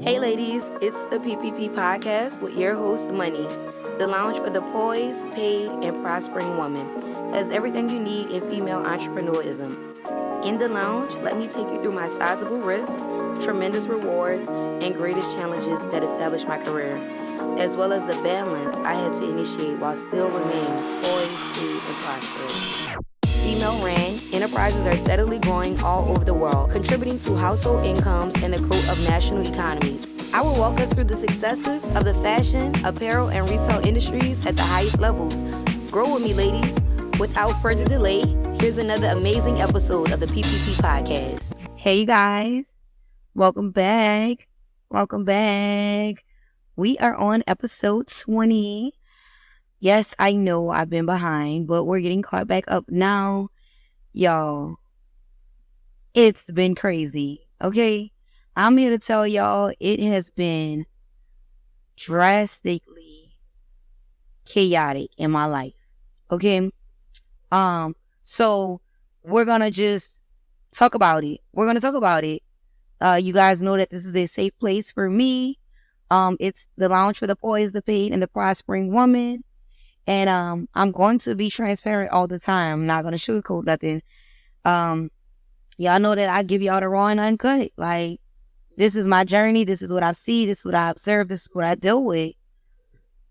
Hey ladies, it's the PPP Podcast with your host Moneyy, the lounge for the poised, paid, and prospering woman. Has everything you need in female entrepreneurism. In the lounge, let me take you through my sizable risks, tremendous rewards, and greatest challenges that established my career, as well as the balance I had to initiate while still remaining poised, paid, and prosperous. Female-ran enterprises are steadily growing all over the world, contributing to household incomes and the growth of national economies. I will walk us through the successes of the fashion, apparel, and retail industries at the highest levels. Grow with me, ladies. Without further delay, here's another amazing episode of the PPP Podcast. Hey, you guys. Welcome back. Welcome back. We are on episode 20. Yes, I know I've been behind, but we're getting caught back up now. Y'all, it's been crazy, okay? I'm here to tell y'all it has been drastically chaotic in my life, okay? So we're gonna just talk about it. You guys know that this is a safe place for me. It's the lounge for the poised, the paid, and the prospering woman. And I'm going to be transparent all the time. I'm not going to sugarcoat nothing. Y'all know that I give y'all the raw and uncut. Like, this is my journey. This is what I see. This is what I observe. This is what I deal with.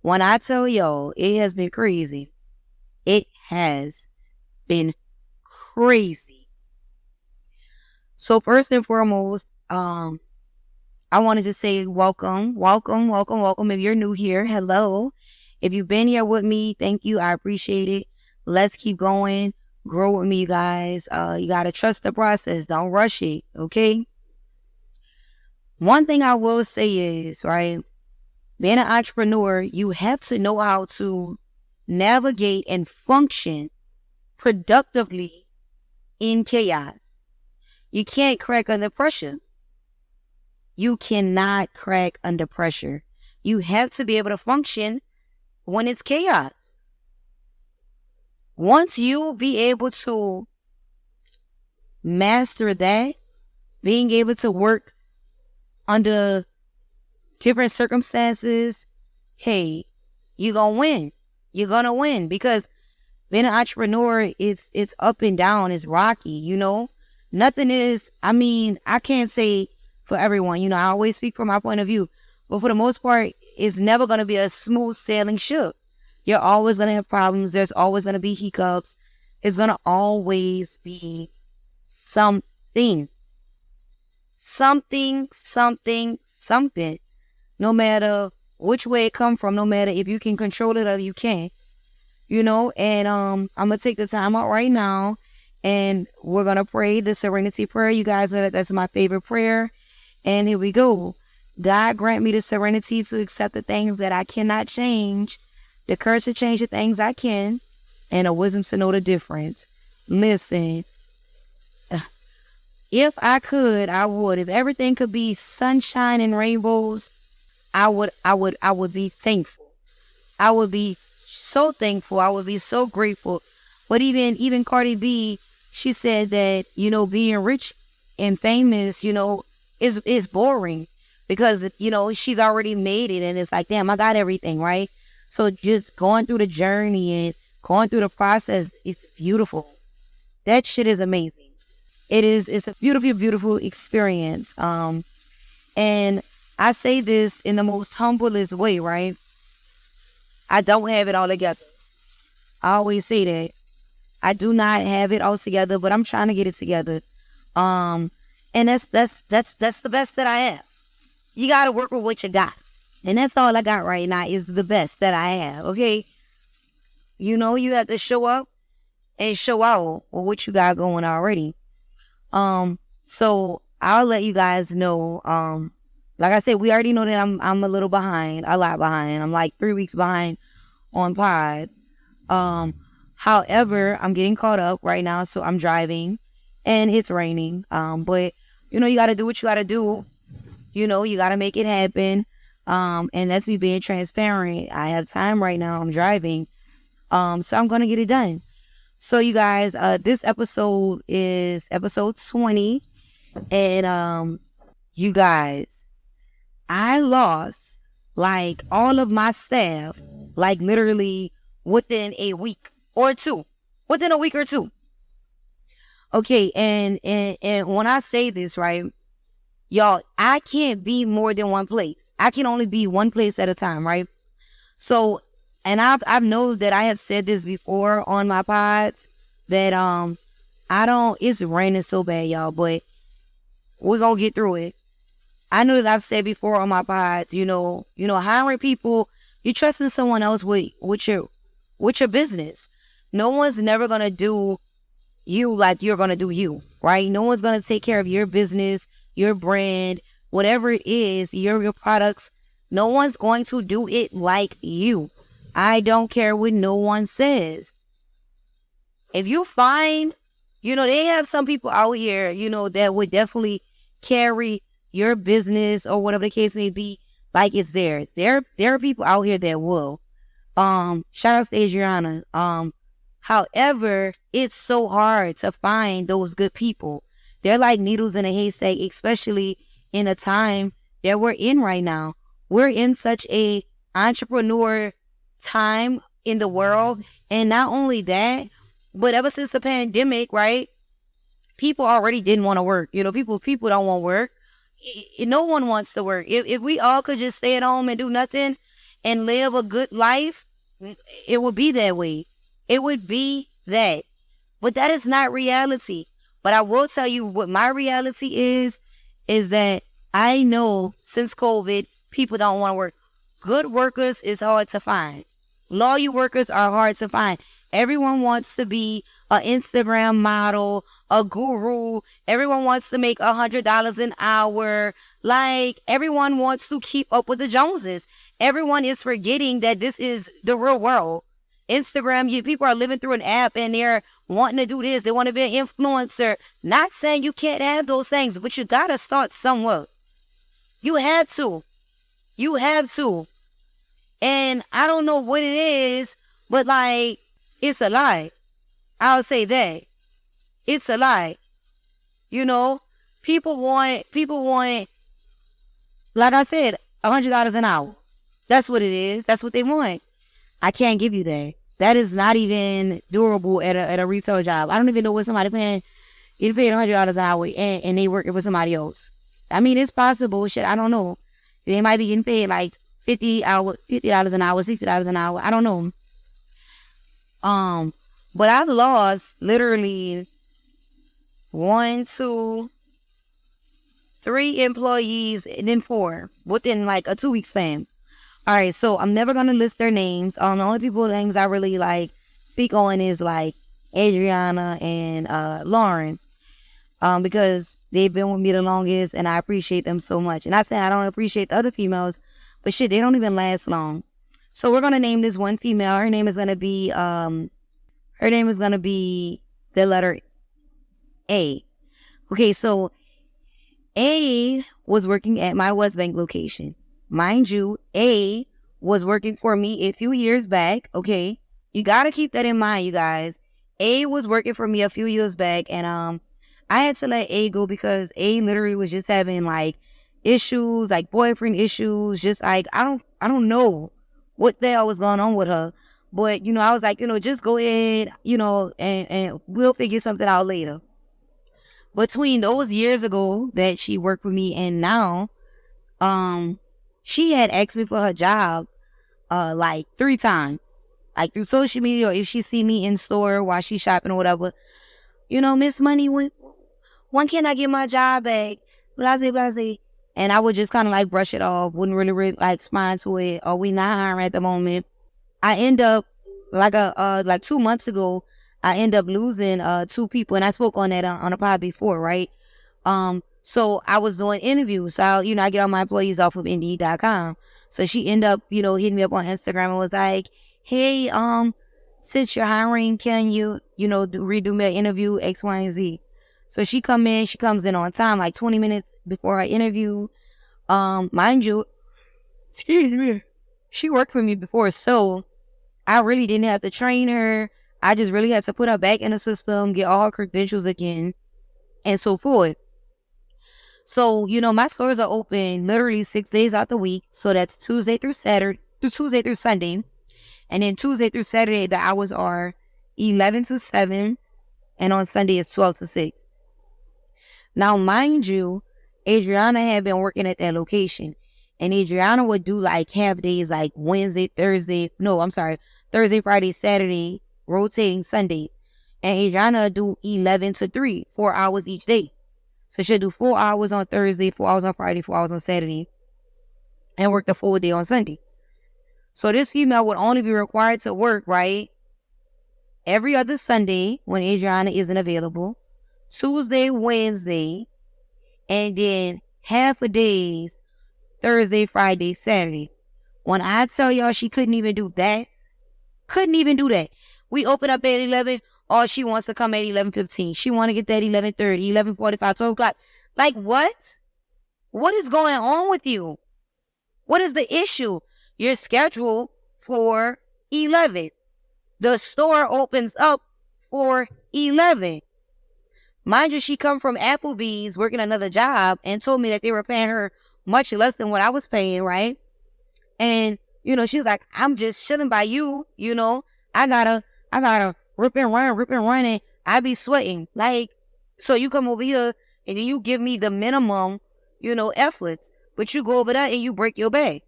When I tell y'all, it has been crazy. It has been crazy. So first and foremost, I want to just say welcome. If you're new here, hello. If you've been here with me, thank you. I appreciate it. Let's keep going. Grow with me, you guys. You got to trust the process. Don't rush it, okay? One thing I will say is, right, being an entrepreneur, you have to know how to navigate and function productively in chaos. You can't crack under pressure. You cannot crack under pressure. You have to be able to function when it's chaos. Once you be able to master that, being able to work under different circumstances, hey, you're gonna win. You're gonna win, because being an entrepreneur, it's up and down, it's rocky, you know. Nothing is, I can't say for everyone, I always speak from my point of view. But for the most part, it's never going to be a smooth sailing ship. You're always going to have problems. There's always going to be hiccups. It's going to always be something. Something. No matter which way it come from, no matter if you can control it or you can't. And I'm going to take the time out right now, and we're going to pray the serenity prayer. You guys know that's my favorite prayer. And here we go. God grant me the serenity to accept the things that I cannot change, the courage to change the things I can, and the wisdom to know the difference. Listen, if I could, I would. If everything could be sunshine and rainbows, I would be thankful. I would be so thankful. I would be so grateful. But even Cardi B, she said that, being rich and famous, is boring. Because, she's already made it, and it's like, damn, I got everything, right? So just going through the journey and going through the process, it's beautiful. That shit is amazing. It's a beautiful, beautiful experience. And I say this in the most humblest way, right? I don't have it all together. I always say that. I do not have it all together, but I'm trying to get it together. And that's the best that I have. You got to work with what you got. And that's all I got right now is the best that I have, okay? You have to show up and show out with what you got going already. So I'll let you guys know. Like I said, we already know that I'm a lot behind. I'm like 3 weeks behind on pods. However, I'm getting caught up right now, so I'm driving and it's raining. But you got to do what you got to do. You got to make it happen. And that's me being transparent. I have time right now. I'm driving. So I'm going to get it done. So you guys, this episode is episode 20. And you guys, I lost like all of my staff, like literally within a week or two. Within a week or two. Okay, and when I say this, right, y'all, I can't be more than one place. I can only be one place at a time, right? So, and I've known that I have said this before on my pods that it's raining so bad, y'all, but we're gonna get through it. I know that I've said before on my pods, hiring people, you're trusting someone else with your business. No one's never gonna do you like you're gonna do you, right? No one's gonna take care of your business, your brand, whatever it is, your products. No one's going to do it like you. I don't care what no one says. If you find, they have some people out here, that would definitely carry your business or whatever the case may be like it's theirs. There are people out here that will. Shout out to Adriana. However, it's so hard to find those good people. They're like needles in a haystack, especially in a time that we're in right now. We're in such a entrepreneur time in the world. And not only that, but ever since the pandemic, right? People already didn't want to work. People don't want to work. No one wants to work. If we all could just stay at home and do nothing and live a good life, it would be that way. It would be that. But that is not reality. But I will tell you what my reality is that I know since COVID, people don't want to work. Good workers is hard to find. Loyal workers are hard to find. Everyone wants to be an Instagram model, a guru. Everyone wants to make $100 an hour. Like, everyone wants to keep up with the Joneses. Everyone is forgetting that this is the real world. Instagram, people are living through an app and they're wanting to do this. They want to be an influencer. Not saying you can't have those things, but you got to start somewhere. You have to. You have to. And I don't know what it is, but like, it's a lie. I'll say that. It's a lie. People want, like I said, $100 an hour. That's what it is. That's what they want. I can't give you that. That is not even durable at a retail job. I don't even know what somebody paying. You paid $100 an hour and they working for somebody else. I mean, it's possible. Shit, I don't know. They might be getting paid like $50 an hour, $60 an hour. I don't know. But I've lost literally 1, 2, 3 employees and then 4 within like a 2-week span. All right, so I'm never going to list their names. The only people's names I really like speak on is like Adriana and Lauren, because they've been with me the longest and I appreciate them so much. And not saying I don't appreciate the other females, but shit, they don't even last long. So we're going to name this one female. Her name is going to be the letter A. Okay, so A was working at my West Bank location. Mind you, A was working for me a few years back, okay? You got to keep that in mind, you guys. A was working for me a few years back, and I had to let A go because A literally was just having, like, issues, like boyfriend issues, just like, I don't know what the hell was going on with her. But, I was like, just go ahead, and we'll figure something out later. Between those years ago that she worked for me and now, she had asked me for her job, like 3 times, like through social media, or if she see me in store while she's shopping or whatever. Miss Money, when can I get my job back? Blase, blase. And I would just kind of like brush it off, wouldn't really like respond to it. Or we not hiring at the moment. I end up like 2 months ago, I end up losing 2 people, and I spoke on that on a pod before, right? So I was doing interviews. So, I get all my employees off of Indeed.com. So she ended up, hitting me up on Instagram and was like, hey, since you're hiring, can you, redo my interview, X, Y, and Z. So she comes in on time, like 20 minutes before our interview. Mind you, excuse me, she worked for me before, so I really didn't have to train her. I just really had to put her back in the system, get all her credentials again, and so forth. So, my stores are open literally 6 days out the week. So that's Tuesday through Sunday. And then Tuesday through Saturday, the hours are 11 to 7. And on Sunday, it's 12 to 6. Now, mind you, Adriana had been working at that location. And Adriana would do like half days, like Thursday, Friday, Saturday, rotating Sundays. And Adriana would do 11 to 3, 4 hours each day. So she'll do 4 hours on Thursday, 4 hours on Friday, 4 hours on Saturday, and work the full day on Sunday. So this female would only be required to work, right, every other Sunday when Adriana isn't available, Tuesday, Wednesday, and then half a days, Thursday, Friday, Saturday. When I tell y'all she couldn't even do that, We open up at 11. Or she wants to come at 11:15. She want to get that 11:30, 11:45, 12 o'clock. Like, what? What is going on with you? What is the issue? You're scheduled for 11. The store opens up for 11. Mind you, she come from Applebee's working another job and told me that they were paying her much less than what I was paying, right? And, she was like, I'm just chilling by you, I gotta rip and run, and I be sweating. Like, so you come over here and then you give me the minimum, efforts, but you go over there and you break your back.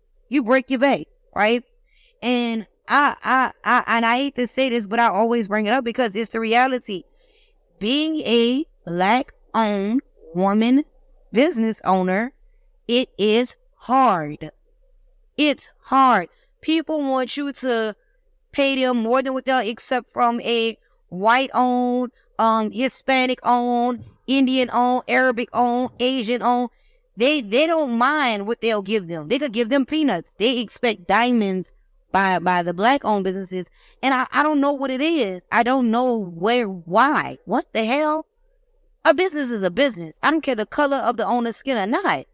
Right? And I hate to say this, but I always bring it up because it's the reality. Being a Black-owned woman business owner, it is hard. It's hard. People want you to pay them more than what they'll accept from a white-owned, Hispanic-owned, Indian-owned, Arabic-owned, Asian-owned. They don't mind what they'll give them. They could give them peanuts. They expect diamonds by the Black-owned businesses. And I don't know what it is. I don't know why. What the hell? A business is a business. I don't care the color of the owner's skin or not.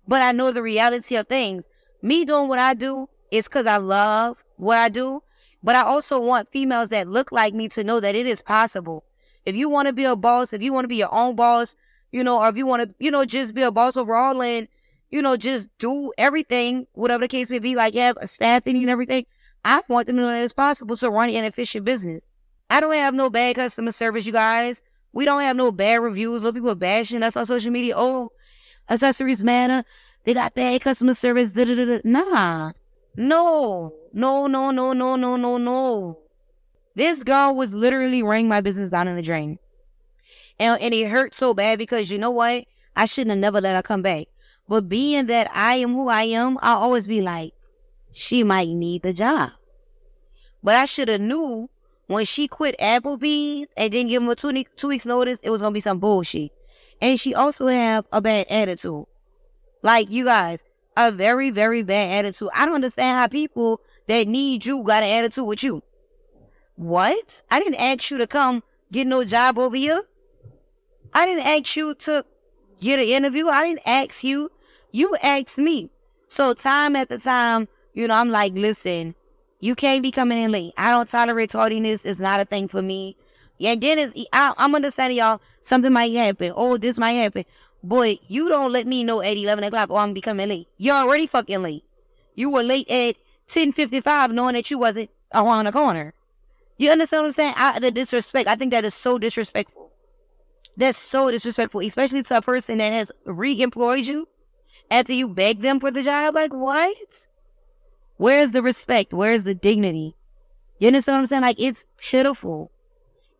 But I know the reality of things. Me doing what I do is because I love what I do. But I also want females that look like me to know that it is possible. If you want to be a boss, if you want to be your own boss, or if you want to, just be a boss overall and, just do everything, whatever the case may be, like have a staffing and everything, I want them to know that it's possible to run an efficient business. I don't have no bad customer service, you guys. We don't have no bad reviews. Little people bashing us on social media. Oh, Accessories Matter, they got bad customer service. Nah. No. This girl was literally running my business down in the drain. And it hurt so bad because you know what? I shouldn't have never let her come back. But being that I am who I am, I'll always be like, she might need the job. But I should have knew when she quit Applebee's and didn't give him a 2 weeks notice, it was going to be some bullshit. And she also have a bad attitude. Like, you guys, a very, very bad attitude. I don't understand how people that need you got an attitude with you. What? I didn't ask you to come get no job over here. I didn't ask you to get an interview. I didn't ask you. You asked me. So time after time, I'm like, listen, you can't be coming in late. I don't tolerate tardiness. It's not a thing for me. And then I'm understanding, y'all, something might happen. Oh, this might happen. But you don't let me know at 11 o'clock, oh, I'm becoming late. You're already fucking late. You were late at 10:55 knowing that you wasn't around the corner. You understand what I'm saying? The disrespect. I think that is so disrespectful. That's so disrespectful, especially to a person that has re-employed you after you begged them for the job. Like, what? Where's the respect? Where's the dignity? You understand what I'm saying? Like, it's pitiful.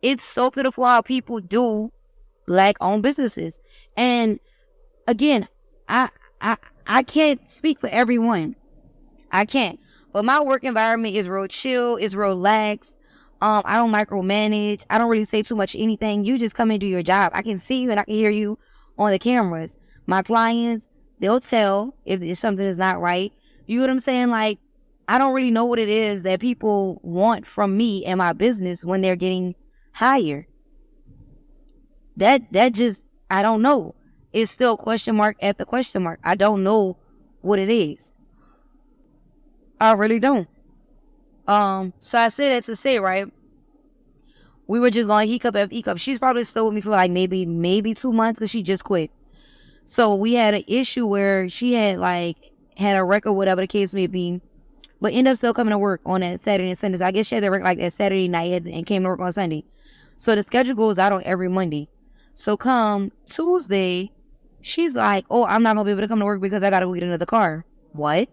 It's so pitiful how people do Black-owned businesses. And again, I can't speak for everyone. I can't. But my work environment is real chill. It's real relaxed. I don't micromanage. I don't really say too much anything. You just come and do your job. I can see you and I can hear you on the cameras. My clients, they'll tell if something is not right. You know what I'm saying? Like, I don't really know what it is that people want from me and my business when they're getting hired. That just, I don't know. It's still question mark after question mark. I don't know what it is. I really don't. So I said that to say, right, we were just going hiccup after hiccup. She's probably still with me for like maybe 2 months because she just quit. So we had an issue where she had a wreck or whatever the case may be, but ended up still coming to work on that Saturday and Sunday. So I guess she had to work like that Saturday night and came to work on Sunday. So the schedule goes out on every Monday. So come Tuesday, she's like, oh, I'm not going to be able to come to work because I got to get another car. What?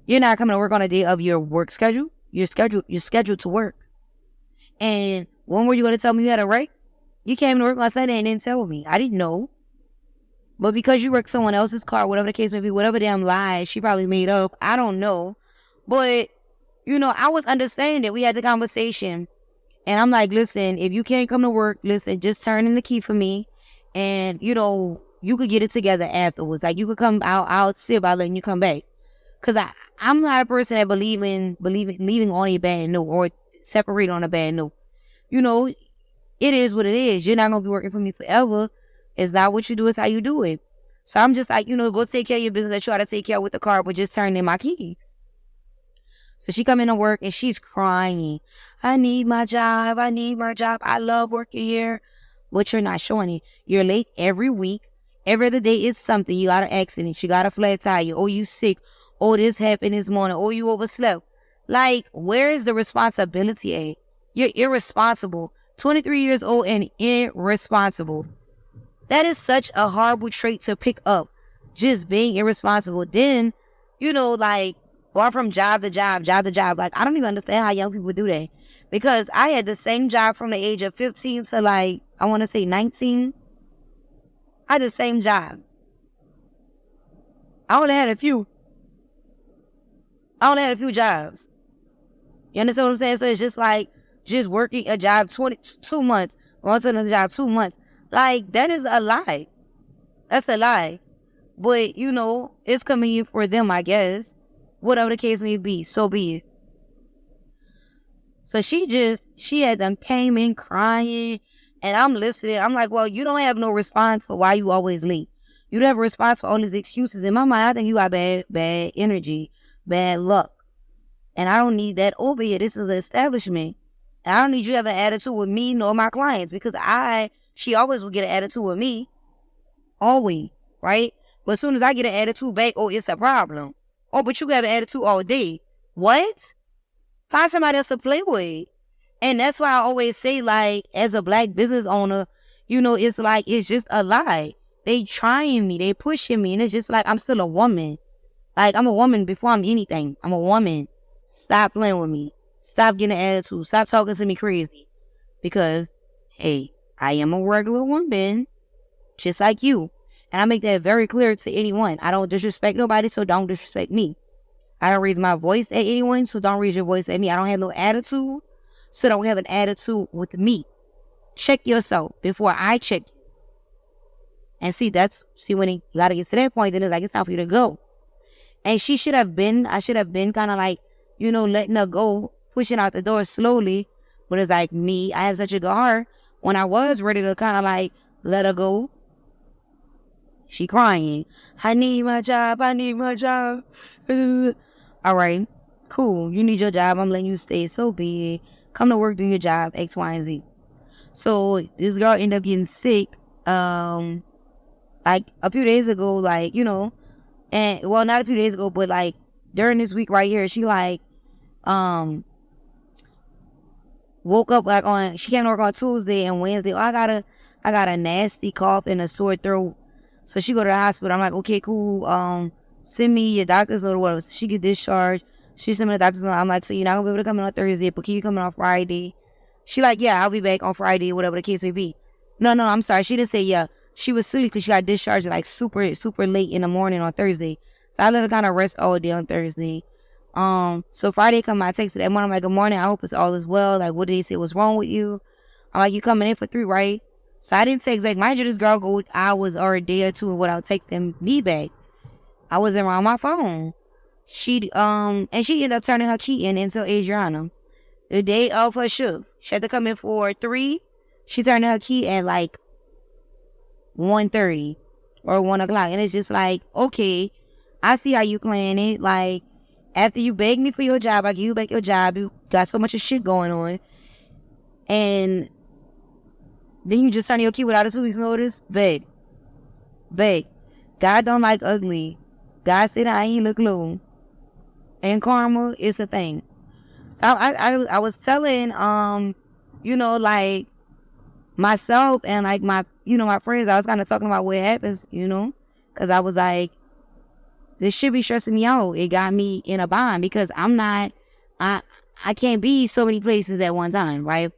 You're not coming to work on a day of your work schedule? You're scheduled to work. And when were you going to tell me you had a wreck? You came to work on Sunday and didn't tell me. I didn't know. But because you wrecked someone else's car, whatever the case may be, whatever damn lie she probably made up, I don't know. But, I was understanding. We had the conversation. And I'm like, listen, if you can't come to work, listen, just turn in the key for me. And, you could get it together afterwards. Like, you could come out, I'll see about letting you come back. Because I'm not a person that believe in leaving on a bad note or separate on a bad note. It is what it is. You're not going to be working for me forever. It's not what you do, it's how you do it. So I'm just like, go take care of your business. I try to take care with the car, but just turn in my keys. So she come into work and she's crying. I need my job. I love working here. But you're not showing it. You're late every week. Every other day it's something. You got an accident. You got a flat tire. Oh, you sick. Oh, this happened this morning. Oh, you overslept. Like, where is the responsibility at? You're irresponsible. 23 years old and irresponsible. That is such a horrible trait to pick up. Just being irresponsible. Then, going from job to job. Like, I don't even understand how young people do that. Because I had the same job from the age of 15 to I want to say 19. I had the same job. I only had a few jobs. You understand what I'm saying? So it's just working a job 22 months. Going to another job 2 months. Like, that is a lie. That's a lie. But, it's convenient for them, I guess. Whatever the case may be, so be it. So she had them came in crying, and I'm listening. I'm like, well, you don't have no response for why you always late. You don't have a response for all these excuses. In my mind, I think you got bad energy, bad luck. And I don't need that over here. This is an establishment. And I don't need you to have an attitude with me nor my clients, because she always will get an attitude with me. Always, right? But as soon as I get an attitude back, oh, it's a problem. Oh, but you have an attitude all day. What? Find somebody else to play with. And that's why I always say, as a Black business owner, it's just a lie. They trying me. They pushing me. And it's just I'm still a woman. I'm a woman before I'm anything. I'm a woman. Stop playing with me. Stop getting an attitude. Stop talking to me crazy. Because, hey, I am a regular woman, just like you. And I make that very clear to anyone. I don't disrespect nobody, so don't disrespect me. I don't raise my voice at anyone, so don't raise your voice at me. I don't have no attitude, so don't have an attitude with me. Check yourself before I check you. And see when you gotta get to that point, then it's time for you to go. And I should have been kind of letting her go, pushing out the door slowly. But it's me, I have such a good heart. When I was ready to kind of let her go, she crying. I need my job. All right, cool. You need your job. I'm letting you stay. So be it. Come to work, do your job, X, Y, and Z. So this girl ended up getting sick, a few days ago, and well, not a few days ago, but during this week right here, she woke up she came to work on Tuesday and Wednesday. Oh, I got a nasty cough and a sore throat. So she go to the hospital. I'm like, okay, cool. Send me your doctor's note or whatever. So she get discharged. She sent me the doctor's note. I'm like, so you're not gonna be able to come in on Thursday, but can you come in on Friday? She yeah, I'll be back on Friday, whatever the case may be. No, I'm sorry. She didn't say yeah. She was silly because she got discharged super, super late in the morning on Thursday. So I let her kind of rest all day on Thursday. So Friday come, I texted that morning. I'm like, good morning. I hope it's all is well. What did they say was wrong with you? I'm like, you coming in for 3, right? So I didn't text back. Mind you, this girl go hours or a day or two without texting me back. I wasn't around my phone. She ended up turning her key in until Adriana. The day of her shift. She had to come in for 3. She turned her key at 1:30 or 1 o'clock. And it's just okay, I see how you playing it. After you begged me for your job, I give you back your job. You got so much of shit going on. And then you just turn your key without a 2 weeks notice? Babe, Babe, God don't like ugly. God said I ain't look low. And karma is the thing. So I was telling, like myself and like my, my friends, I was kind of talking about what happens, because I was like, this should be stressing me out. It got me in a bind because I can't be so many places at one time, right?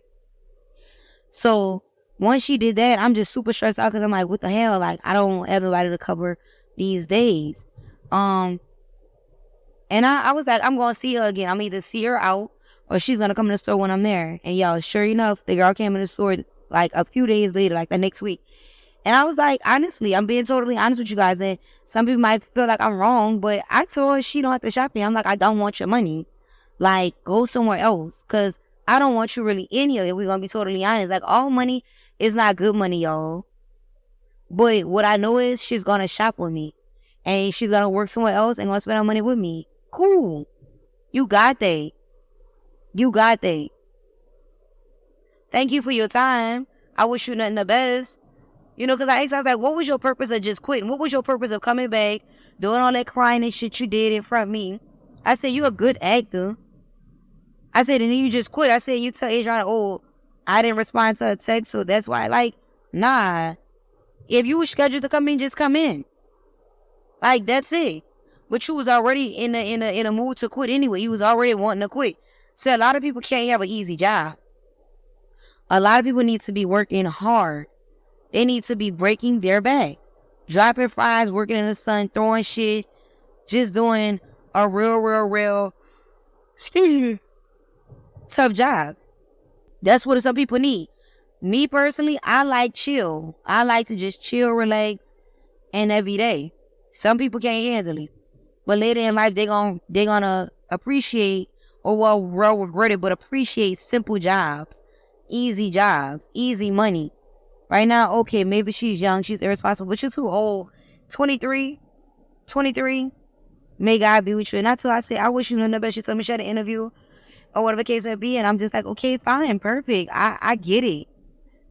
So once she did that, I'm just super stressed out because I'm like, what the hell? Like, I don't have nobody to cover these days. And I was like, I'm going to see her again. I'm either see her out or she's going to come in the store when I'm there. And y'all, sure enough, the girl came in the store like a few days later, like the next week. And I was like, honestly, I'm being totally honest with you guys. And some people might feel like I'm wrong, but I told her she don't have to shop me. I'm like, I don't want your money. Like, go somewhere else. Because I don't want you really in here. If we're going to be totally honest. Like, all money is not good money, y'all. But what I know is she's going to shop with me. And she's going to work somewhere else and going to spend her money with me. Cool. You got that. You got that. Thank you for your time. I wish you nothing the best. Because I asked, I was like, what was your purpose of just quitting? What was your purpose of coming back, doing all that crying and shit you did in front of me? I said, you a good actor. I said, and then you just quit. I said, you tell Adriana, oh, I didn't respond to her text, so that's why. Like, nah. If you were scheduled to come in, just come in. Like, that's it. But you was already in a mood to quit anyway. You was already wanting to quit. So a lot of people can't have an easy job. A lot of people need to be working hard. They need to be breaking their back. Dropping fries, working in the sun, throwing shit. Just doing a real tough job. That's what some people need. Me personally, I like chill. I like to just chill, relax, and every day. Some people can't handle it. But later in life, they're gonna appreciate, or well, regret it, but appreciate simple jobs, easy money. Right now, okay, maybe she's young, she's irresponsible, but you're too old. 23, may God be with you. And that's why I say, I wish you knew the best. She told me she had an interview or whatever the case may be. And I'm just like, okay, fine, perfect. I get it.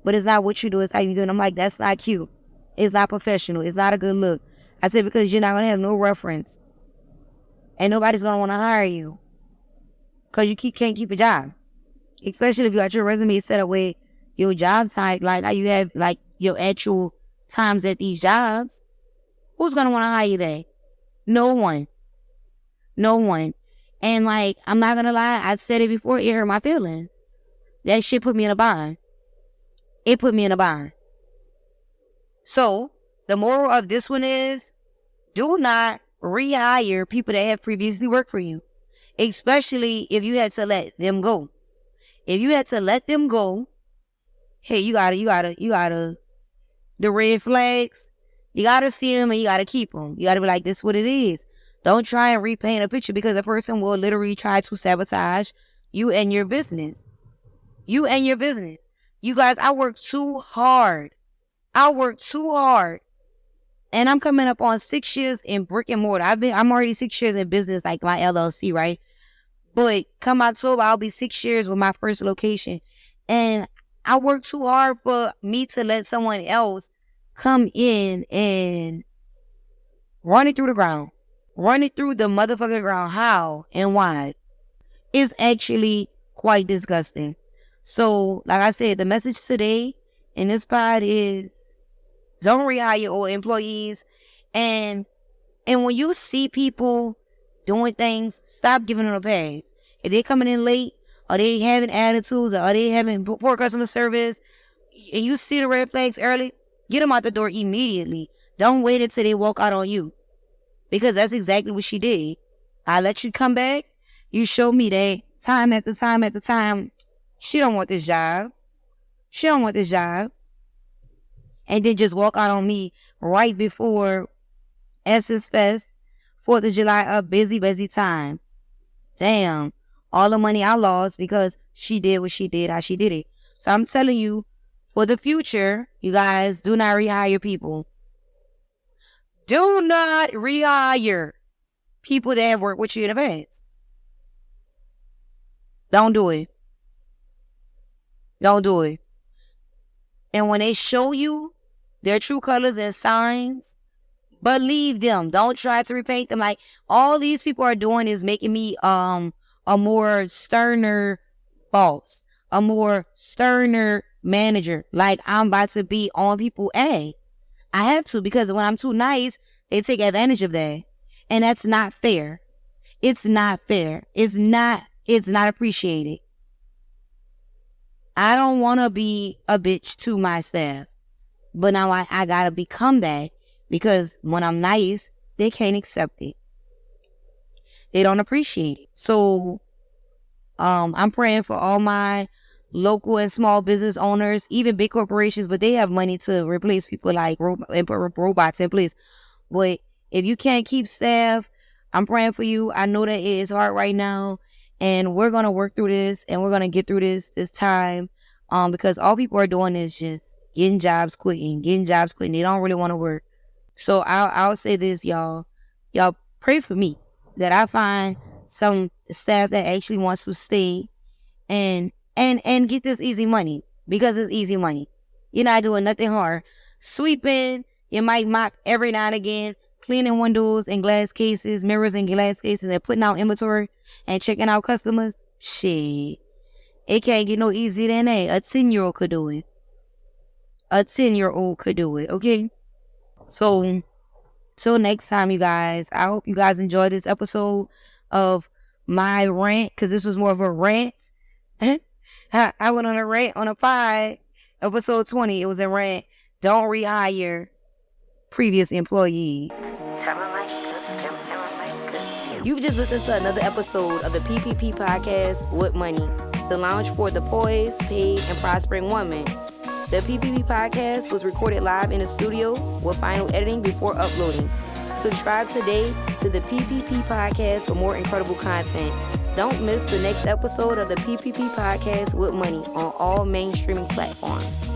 But it's not what you do, it's how you do it. And I'm like, that's not cute. It's not professional. It's not a good look. I said, because you're not going to have no reference. And nobody's going to want to hire you. Because you can't keep a job. Especially if you got your resume set up with your job type, like how you have like your actual times at these jobs. Who's going to want to hire you there? No one. And like, I'm not going to lie, I said it before, it hurt my feelings. That shit put me in a bind. It put me in a bind. So, the moral of this one is, do not rehire people that have previously worked for you. Especially if you had to let them go. If you had to let them go, hey, you gotta, the red flags, you gotta see them and you gotta keep them. You gotta be like, this is what it is. Don't try and repaint a picture because a person will literally try to sabotage you and your business. You guys, I work too hard. And I'm coming up on 6 years in brick and mortar. I'm already 6 years in business, like my LLC, right? But come October, I'll be 6 years with my first location. And I work too hard for me to let someone else come in and run it through the ground. Run it through the motherfucking ground. How and why? It's actually quite disgusting. So, like I said, the message today in this pod is don't rehire your old employees. And when you see people doing things, stop giving them a pass. If they're coming in late, or they having attitudes, or they having poor customer service, and you see the red flags early, get them out the door immediately. Don't wait until they walk out on you. Because that's exactly what she did. I let you come back. You show me that time after time. She don't want this job. And then just walk out on me right before Essence Fest, 4th of July, a busy time. Damn. All the money I lost because she did what she did, how she did it. So I'm telling you, for the future, you guys, do not rehire people. Do not rehire people that have worked with you in advance. Don't do it. And when they show you their true colors and signs, believe them. Don't try to repaint them. Like, all these people are doing is making me a more sterner boss, a more sterner manager. Like, I'm about to be on people's ass. I have to, because when I'm too nice, they take advantage of that. And that's not fair. It's not fair. It's not appreciated. I don't want to be a bitch to my staff. But now I gotta become that, because when I'm nice, they can't accept it. They don't appreciate it. So I'm praying for all my local and small business owners, even big corporations, but they have money to replace people like and put robots in place. But if you can't keep staff, I'm praying for you. I know that it is hard right now, and we're gonna work through this, and we're gonna get through this time. Because all people are doing is just getting jobs, quitting. They don't really want to work. So I'll say this, y'all pray for me that I find some staff that actually wants to stay and get this easy money, because it's easy money. You're not doing nothing hard. Sweeping, you might mop every now and again, cleaning windows and glass cases, mirrors and glass cases, and putting out inventory and checking out customers. Shit, it can't get no easier than that. A 10-year-old could do it. Okay? So, till next time, you guys, I hope you guys enjoyed this episode of my rant, because this was more of a rant. I went on a rant on a pod. Episode 20, it was a rant. Don't rehire previous employees. You've just listened to another episode of the PPP Podcast with Moneyy, the lounge for the poised, paid, and prospering woman. The PPP Podcast was recorded live in the studio with final editing before uploading. Subscribe today to the PPP Podcast for more incredible content. Don't miss the next episode of the PPP Podcast with Moneyy on all main streaming platforms.